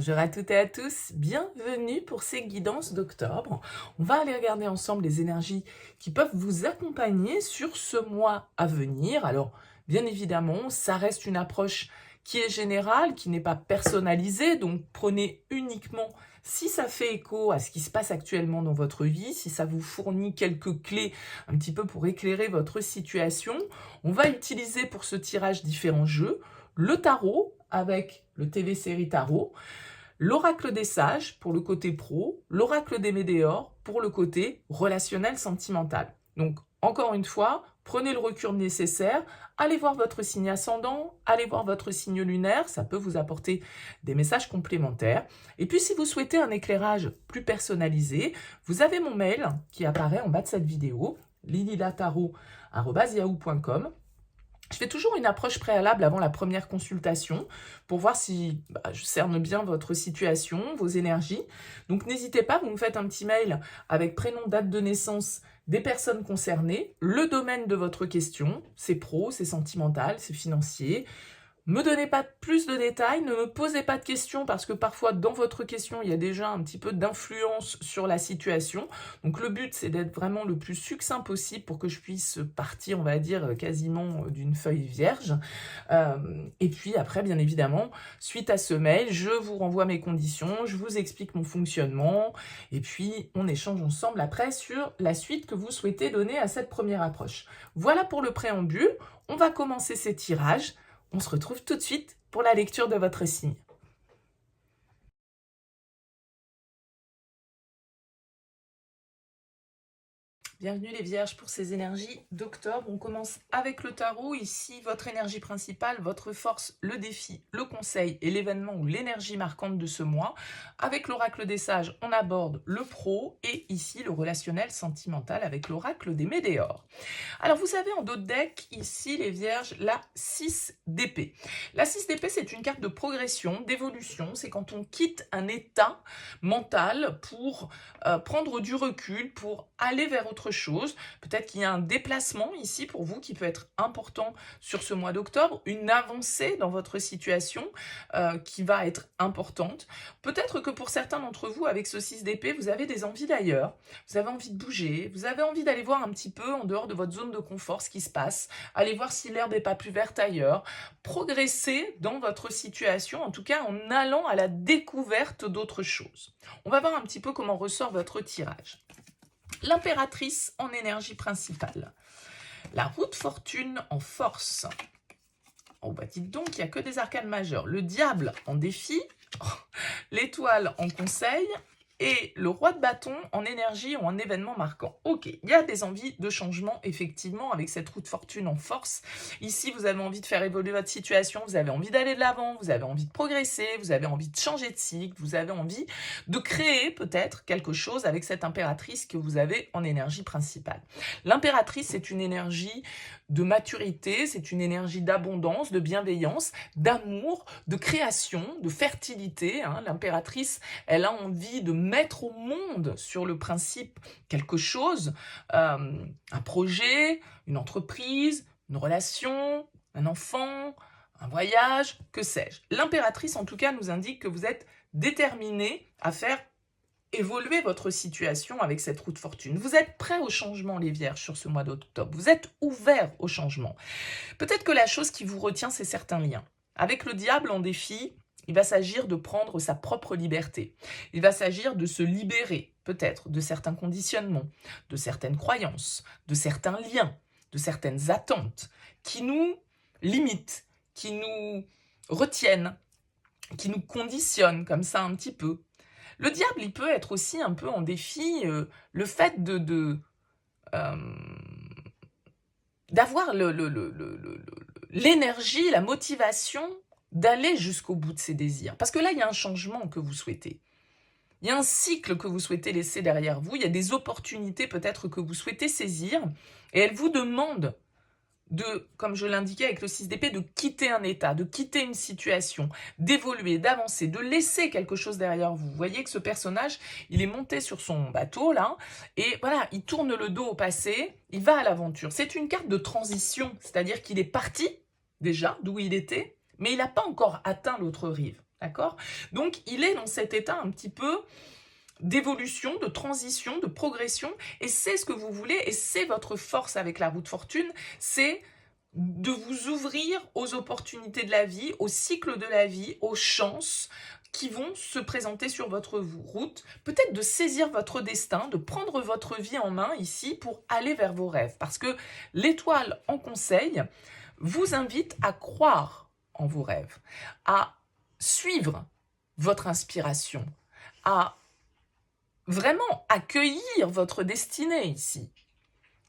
Bonjour à toutes et à tous, bienvenue pour ces guidances d'octobre. On va aller regarder ensemble les énergies qui peuvent vous accompagner sur ce mois à venir. Alors, bien évidemment, ça reste une approche qui est générale, qui n'est pas personnalisée, donc prenez uniquement si ça fait écho à ce qui se passe actuellement dans votre vie, si ça vous fournit quelques clés un petit peu pour éclairer votre situation. On va utiliser pour ce tirage différents jeux, le tarot avec le TV Série Tarot, l'oracle des sages pour le côté pro, l'oracle des météores pour le côté relationnel sentimental. Donc, encore une fois, prenez le recul nécessaire, allez voir votre signe ascendant, allez voir votre signe lunaire, ça peut vous apporter des messages complémentaires. Et puis, si vous souhaitez un éclairage plus personnalisé, vous avez mon mail qui apparaît en bas de cette vidéo, lililataro@yahoo.com. Je fais toujours une approche préalable avant la première consultation pour voir si je cerne bien votre situation, vos énergies. Donc n'hésitez pas, vous me faites un petit mail avec prénom, date de naissance des personnes concernées, le domaine de votre question, c'est pro, c'est sentimental, c'est financier. Me donnez pas plus de détails, ne me posez pas de questions parce que parfois dans votre question, il y a déjà un petit peu d'influence sur la situation. Donc le but, c'est d'être vraiment le plus succinct possible pour que je puisse partir, on va dire, quasiment d'une feuille vierge. Et puis après, bien évidemment, suite à ce mail, je vous renvoie mes conditions, je vous explique mon fonctionnement et puis on échange ensemble après sur la suite que vous souhaitez donner à cette première approche. Voilà pour le préambule. On va commencer ces tirages. On se retrouve tout de suite pour la lecture de votre signe. Bienvenue les Vierges pour ces énergies d'octobre. On commence avec le tarot. Ici, votre énergie principale, votre force, le défi, le conseil et l'événement ou l'énergie marquante de ce mois. Avec l'oracle des sages, on aborde le pro et ici le relationnel sentimental avec l'oracle des météores. Alors vous avez en dos de deck, ici les Vierges, la 6 d'épée. La 6 d'épée, c'est une carte de progression, d'évolution. C'est quand on quitte un état mental pour prendre du recul, pour aller vers autre chose. Peut-être qu'il y a un déplacement ici pour vous qui peut être important sur ce mois d'octobre, une avancée dans votre situation qui va être importante. Peut-être que pour certains d'entre vous, avec ce 6 d'épée, vous avez des envies d'ailleurs. Vous avez envie de bouger, vous avez envie d'aller voir un petit peu en dehors de votre zone de confort ce qui se passe, aller voir si l'herbe n'est pas plus verte ailleurs, progresser dans votre situation, en tout cas en allant à la découverte d'autres choses. On va voir un petit peu comment ressort votre tirage. L'impératrice en énergie principale. La roue de fortune en force. Oh bah dites donc, il n'y a que des arcanes majeures. Le diable en défi, l'étoile en conseil et le roi de bâton en énergie ou en événement marquant. Ok, il y a des envies de changement effectivement avec cette roue de fortune en force. Ici, vous avez envie de faire évoluer votre situation, vous avez envie d'aller de l'avant, vous avez envie de progresser, vous avez envie de changer de cycle, vous avez envie de créer peut-être quelque chose avec cette impératrice que vous avez en énergie principale. L'impératrice, c'est une énergie de maturité, c'est une énergie d'abondance, de bienveillance, d'amour, de création, de fertilité. L'impératrice, elle a envie de mettre au monde sur le principe quelque chose, un projet, une entreprise, une relation, un enfant, un voyage, que sais-je. L'impératrice, en tout cas, nous indique que vous êtes déterminé à faire évoluer votre situation avec cette roue de fortune. Vous êtes prêts au changement, les Vierges, sur ce mois d'octobre. Vous êtes ouverts au changement. Peut-être que la chose qui vous retient, c'est certains liens. Avec le diable en défi, il va s'agir de prendre sa propre liberté. Il va s'agir de se libérer, peut-être, de certains conditionnements, de certaines croyances, de certains liens, de certaines attentes qui nous limitent, qui nous retiennent, qui nous conditionnent comme ça un petit peu. Le diable, il peut être aussi un peu en défi le fait d'avoir l'énergie, la motivation d'aller jusqu'au bout de ses désirs. Parce que là, il y a un changement que vous souhaitez. Il y a un cycle que vous souhaitez laisser derrière vous. Il y a des opportunités peut-être que vous souhaitez saisir. Et elle vous demande de, comme je l'indiquais avec le 6 d'épée, de quitter un état, de quitter une situation, d'évoluer, d'avancer, de laisser quelque chose derrière vous. Vous voyez que ce personnage, il est monté sur son bateau, là, et voilà, il tourne le dos au passé, il va à l'aventure. C'est une carte de transition, c'est-à-dire qu'il est parti, déjà, d'où il était, mais il n'a pas encore atteint l'autre rive. d'accord? Donc, il est dans cet état un petit peu d'évolution, de transition, de progression, et c'est ce que vous voulez, et c'est votre force avec la roue de fortune, c'est de vous ouvrir aux opportunités de la vie, au cycle de la vie, aux chances qui vont se présenter sur votre route, peut-être de saisir votre destin, de prendre votre vie en main ici pour aller vers vos rêves. Parce que l'étoile en conseil vous invite à croire en vos rêves, à suivre votre inspiration, à vraiment accueillir votre destinée ici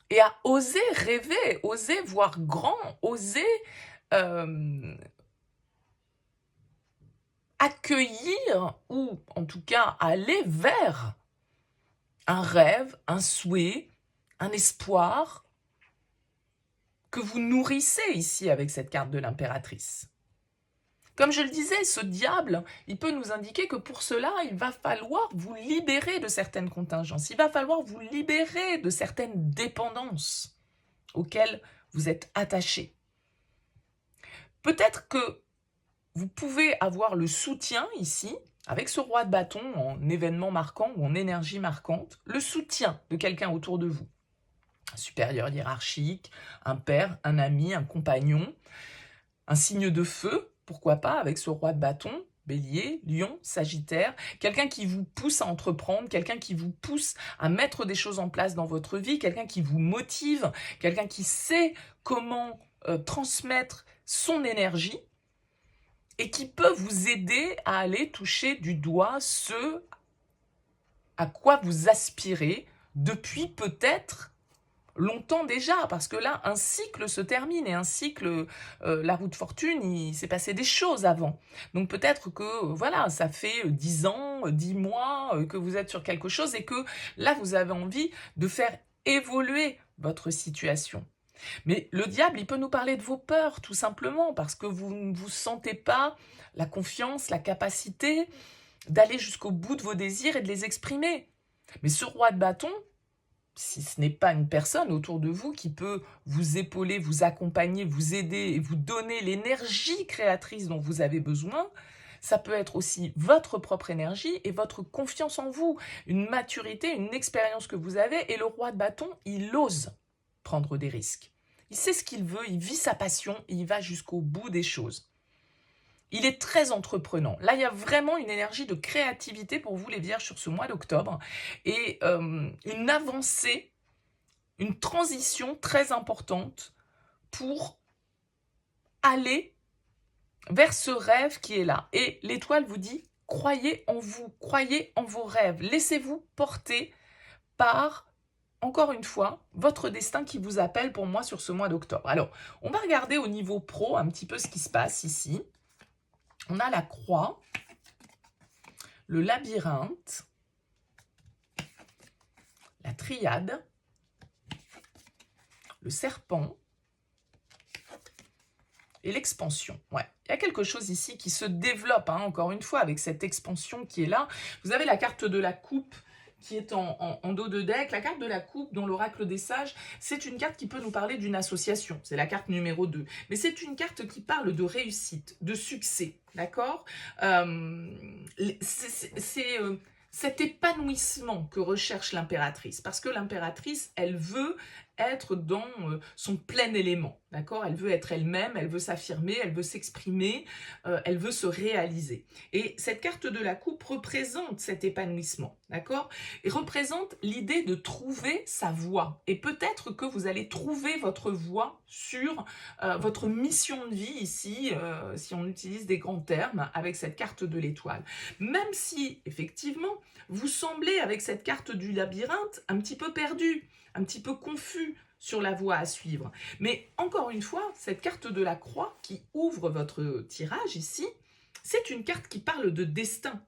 et à oser rêver, oser voir grand, oser accueillir ou en tout cas aller vers un rêve, un souhait, un espoir que vous nourrissez ici avec cette carte de l'impératrice. Comme je le disais, ce diable, il peut nous indiquer que pour cela, il va falloir vous libérer de certaines contingences, il va falloir vous libérer de certaines dépendances auxquelles vous êtes attaché. Peut-être que vous pouvez avoir le soutien ici, avec ce roi de bâton en événement marquant ou en énergie marquante, le soutien de quelqu'un autour de vous. Un supérieur hiérarchique, un père, un ami, un compagnon, un signe de feu, pourquoi pas, avec ce roi de bâton, Bélier, Lion, Sagittaire, quelqu'un qui vous pousse à entreprendre, quelqu'un qui vous pousse à mettre des choses en place dans votre vie, quelqu'un qui vous motive, quelqu'un qui sait comment transmettre son énergie et qui peut vous aider à aller toucher du doigt ce à quoi vous aspirez depuis peut-être longtemps déjà, parce que là, un cycle se termine, et un cycle, la roue de fortune, il s'est passé des choses avant. Donc peut-être que, voilà, ça fait 10 ans, 10 mois que vous êtes sur quelque chose, et que là, vous avez envie de faire évoluer votre situation. Mais le diable, il peut nous parler de vos peurs, tout simplement, parce que vous ne vous sentez pas la confiance, la capacité d'aller jusqu'au bout de vos désirs et de les exprimer. Mais ce roi de bâton, si ce n'est pas une personne autour de vous qui peut vous épauler, vous accompagner, vous aider et vous donner l'énergie créatrice dont vous avez besoin, ça peut être aussi votre propre énergie et votre confiance en vous, une maturité, une expérience que vous avez. Et le roi de bâton, il ose prendre des risques. Il sait ce qu'il veut, il vit sa passion et il va jusqu'au bout des choses. Il est très entreprenant. Là, il y a vraiment une énergie de créativité pour vous, les Vierges, sur ce mois d'octobre. Et une avancée, une transition très importante pour aller vers ce rêve qui est là. Et l'étoile vous dit, croyez en vous, croyez en vos rêves. Laissez-vous porter par, encore une fois, votre destin qui vous appelle pour moi sur ce mois d'octobre. Alors, on va regarder au niveau pro un petit peu ce qui se passe ici. On a la croix, le labyrinthe, la triade, le serpent et l'expansion. Ouais, il y a quelque chose ici qui se développe, hein, encore une fois, avec cette expansion qui est là. Vous avez la carte de la coupe qui est en dos de deck. La carte de la coupe, dans l'oracle des sages, c'est une carte qui peut nous parler d'une association. C'est la carte numéro 2. Mais c'est une carte qui parle de réussite, de succès, d'accord? C'est cet épanouissement que recherche l'impératrice. Parce que l'impératrice, elle veut être dans son plein élément, d'accord? Elle veut être elle-même, elle veut s'affirmer, elle veut s'exprimer, elle veut se réaliser. Et cette carte de la coupe représente cet épanouissement, d'accord? Et représente l'idée de trouver sa voie. Et peut-être que vous allez trouver votre voie sur votre mission de vie ici, si on utilise des grands termes, avec cette carte de l'étoile. Même si, effectivement, vous semblez, avec cette carte du labyrinthe, un petit peu perdu, un petit peu confus sur la voie à suivre. Mais encore une fois, cette carte de la croix qui ouvre votre tirage ici, c'est une carte qui parle de destin.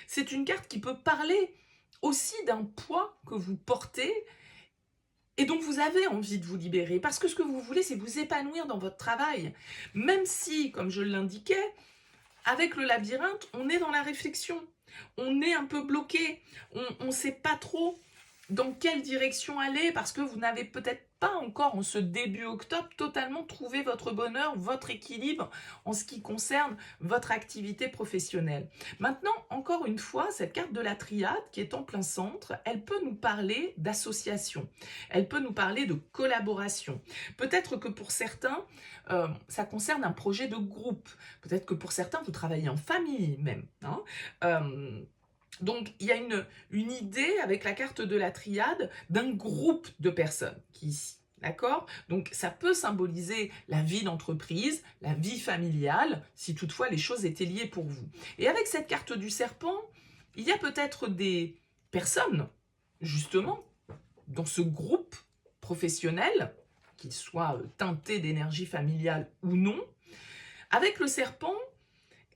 C'est une carte qui peut parler aussi d'un poids que vous portez et dont vous avez envie de vous libérer. Parce que ce que vous voulez, c'est vous épanouir dans votre travail. Même si, comme je l'indiquais, avec le labyrinthe, on est dans la réflexion. On est un peu bloqué. On ne sait pas trop dans quelle direction aller parce que vous n'avez peut-être pas encore en ce début octobre totalement trouvé votre bonheur, votre équilibre en ce qui concerne votre activité professionnelle. Maintenant, encore une fois, cette carte de la triade qui est en plein centre, elle peut nous parler d'association, elle peut nous parler de collaboration. Peut-être que pour certains, ça concerne un projet de groupe. Peut-être que pour certains, vous travaillez en famille même, hein. Donc, il y a une idée avec la carte de la triade d'un groupe de personnes qui ici. D'accord? Donc, ça peut symboliser la vie d'entreprise, la vie familiale, si toutefois les choses étaient liées pour vous. Et avec cette carte du serpent, il y a peut-être des personnes, justement, dans ce groupe professionnel, qu'il soit teinté d'énergie familiale ou non. Avec le serpent,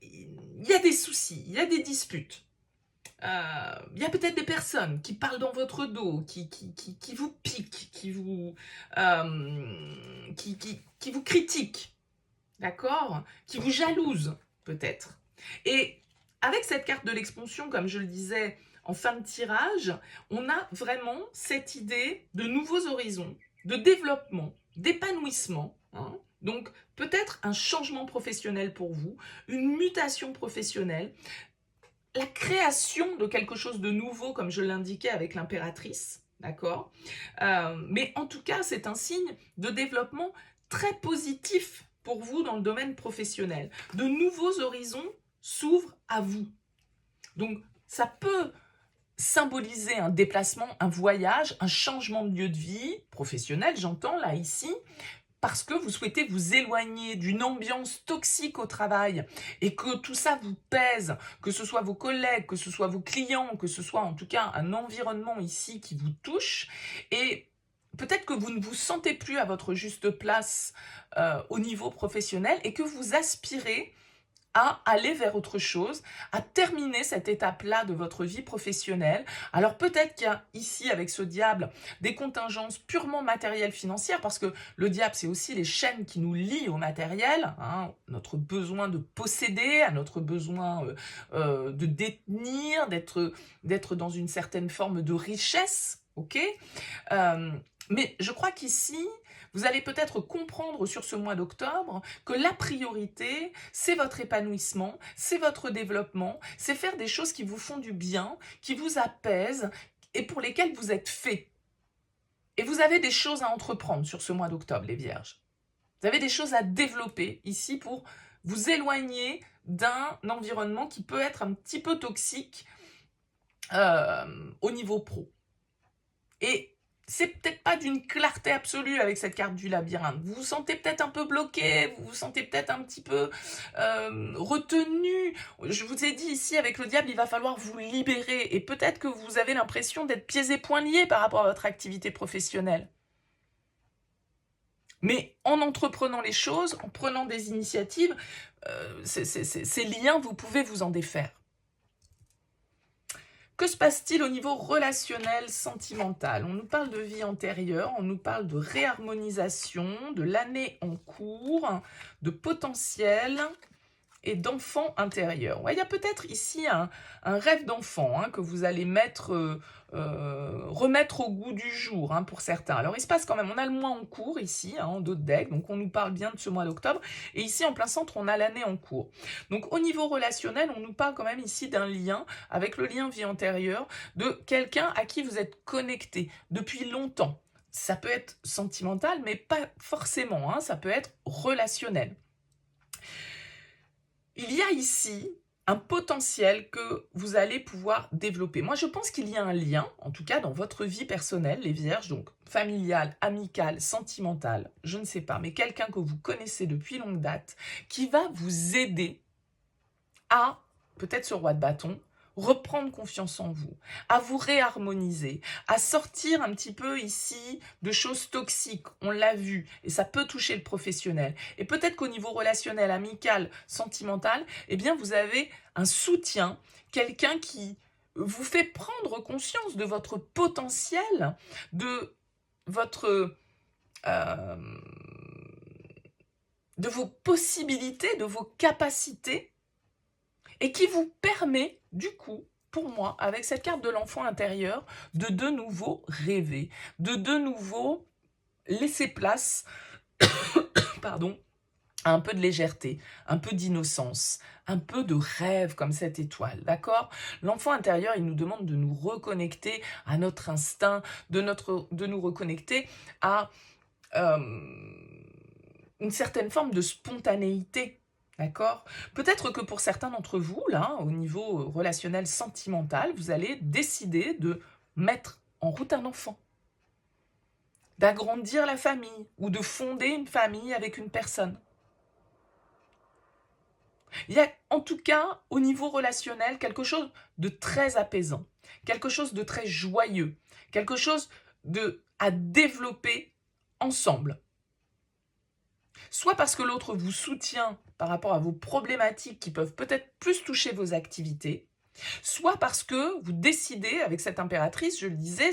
il y a des soucis, il y a des disputes. Il y a peut-être des personnes qui parlent dans votre dos, qui vous piquent, qui vous critiquent, d'accord? Qui vous jalousent, peut-être. Et avec cette carte de l'expansion, comme je le disais en fin de tirage, on a vraiment cette idée de nouveaux horizons, de développement, d'épanouissement, hein. Donc, peut-être un changement professionnel pour vous, une mutation professionnelle, la création de quelque chose de nouveau, comme je l'indiquais avec l'impératrice, d'accord? Mais en tout cas, c'est un signe de développement très positif pour vous dans le domaine professionnel. De nouveaux horizons s'ouvrent à vous. Donc, ça peut symboliser un déplacement, un voyage, un changement de lieu de vie, professionnel, j'entends là, ici, parce que vous souhaitez vous éloigner d'une ambiance toxique au travail et que tout ça vous pèse, que ce soit vos collègues, que ce soit vos clients, que ce soit en tout cas un environnement ici qui vous touche, et peut-être que vous ne vous sentez plus à votre juste place au niveau professionnel et que vous aspirez à aller vers autre chose, à terminer cette étape-là de votre vie professionnelle. Alors peut-être qu'il y a ici, avec ce diable, des contingences purement matérielles financières, parce que le diable, c'est aussi les chaînes qui nous lient au matériel, hein, notre besoin de posséder, à notre besoin de détenir, d'être dans une certaine forme de richesse, ok? Mais je crois qu'ici, vous allez peut-être comprendre sur ce mois d'octobre que la priorité, c'est votre épanouissement, c'est votre développement, c'est faire des choses qui vous font du bien, qui vous apaisent et pour lesquelles vous êtes fait. Et vous avez des choses à entreprendre sur ce mois d'octobre, les vierges. Vous avez des choses à développer ici pour vous éloigner d'un environnement qui peut être un petit peu toxique au niveau pro. Et c'est peut-être pas d'une clarté absolue avec cette carte du labyrinthe. Vous vous sentez peut-être un peu bloqué, vous vous sentez peut-être un petit peu retenu. Je vous ai dit ici, avec le diable, il va falloir vous libérer. Et peut-être que vous avez l'impression d'être pieds et poings liés par rapport à votre activité professionnelle. Mais en entreprenant les choses, en prenant des initiatives, ces liens, vous pouvez vous en défaire. Que se passe-t-il au niveau relationnel, sentimental? On nous parle de vie antérieure, on nous parle de réharmonisation, de l'année en cours, de potentiel et d'enfant intérieur. Ouais, il y a peut-être ici un rêve d'enfant que vous allez remettre au goût du jour pour certains. Alors il se passe quand même, on a le mois en cours ici, en dos de deck, donc on nous parle bien de ce mois d'octobre, et ici en plein centre on a l'année en cours. Donc au niveau relationnel, on nous parle quand même ici d'un lien, avec le lien vie antérieure, de quelqu'un à qui vous êtes connecté depuis longtemps. Ça peut être sentimental, mais pas forcément, ça peut être relationnel. Il y a ici un potentiel que vous allez pouvoir développer. Moi, je pense qu'il y a un lien, en tout cas dans votre vie personnelle, les vierges, donc familiale, amicale, sentimentale, je ne sais pas, mais quelqu'un que vous connaissez depuis longue date, qui va vous aider à, peut-être ce roi de bâton, reprendre confiance en vous, à vous réharmoniser, à sortir un petit peu ici de choses toxiques, on l'a vu, et ça peut toucher le professionnel. Et peut-être qu'au niveau relationnel, amical, sentimental, eh bien vous avez un soutien, quelqu'un qui vous fait prendre conscience de votre potentiel, de vos possibilités, de vos capacités, et qui vous permet, du coup, pour moi, avec cette carte de l'enfant intérieur, de nouveau rêver, de nouveau laisser place pardon, à un peu de légèreté, un peu d'innocence, un peu de rêve comme cette étoile, d'accord? L'enfant intérieur, il nous demande de nous reconnecter à notre instinct, de nous reconnecter à une certaine forme de spontanéité, d'accord? Peut-être que pour certains d'entre vous, là, au niveau relationnel sentimental, vous allez décider de mettre en route un enfant, d'agrandir la famille ou de fonder une famille avec une personne. Il y a en tout cas au niveau relationnel quelque chose de très apaisant, quelque chose de très joyeux, quelque chose à développer ensemble. Soit parce que l'autre vous soutient par rapport à vos problématiques qui peuvent peut-être plus toucher vos activités, soit parce que vous décidez, avec cette impératrice, je le disais,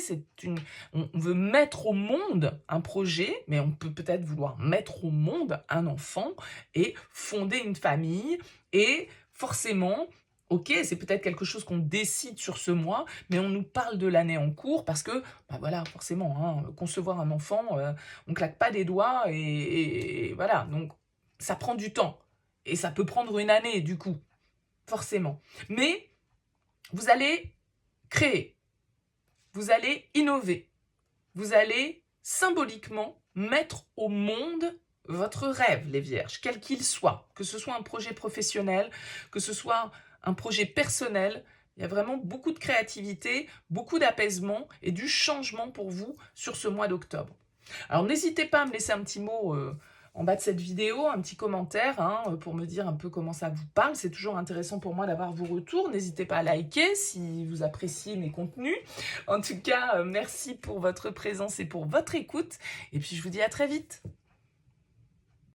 on veut mettre au monde un projet, mais on peut peut-être vouloir mettre au monde un enfant et fonder une famille, et forcément, ok, c'est peut-être quelque chose qu'on décide sur ce mois, mais on nous parle de l'année en cours, parce que, bah voilà, forcément, hein, concevoir un enfant, on claque pas des doigts, et voilà, donc ça prend du temps, et ça peut prendre une année, du coup, forcément. Mais vous allez créer, vous allez innover, vous allez symboliquement mettre au monde votre rêve, les vierges, quel qu'il soit, que ce soit un projet professionnel, que ce soit un projet personnel. Il y a vraiment beaucoup de créativité, beaucoup d'apaisement et du changement pour vous sur ce mois d'octobre. Alors n'hésitez pas à me laisser un petit mot en bas de cette vidéo, un petit commentaire pour me dire un peu comment ça vous parle. C'est toujours intéressant pour moi d'avoir vos retours. N'hésitez pas à liker si vous appréciez mes contenus. En tout cas, merci pour votre présence et pour votre écoute. Et puis je vous dis à très vite.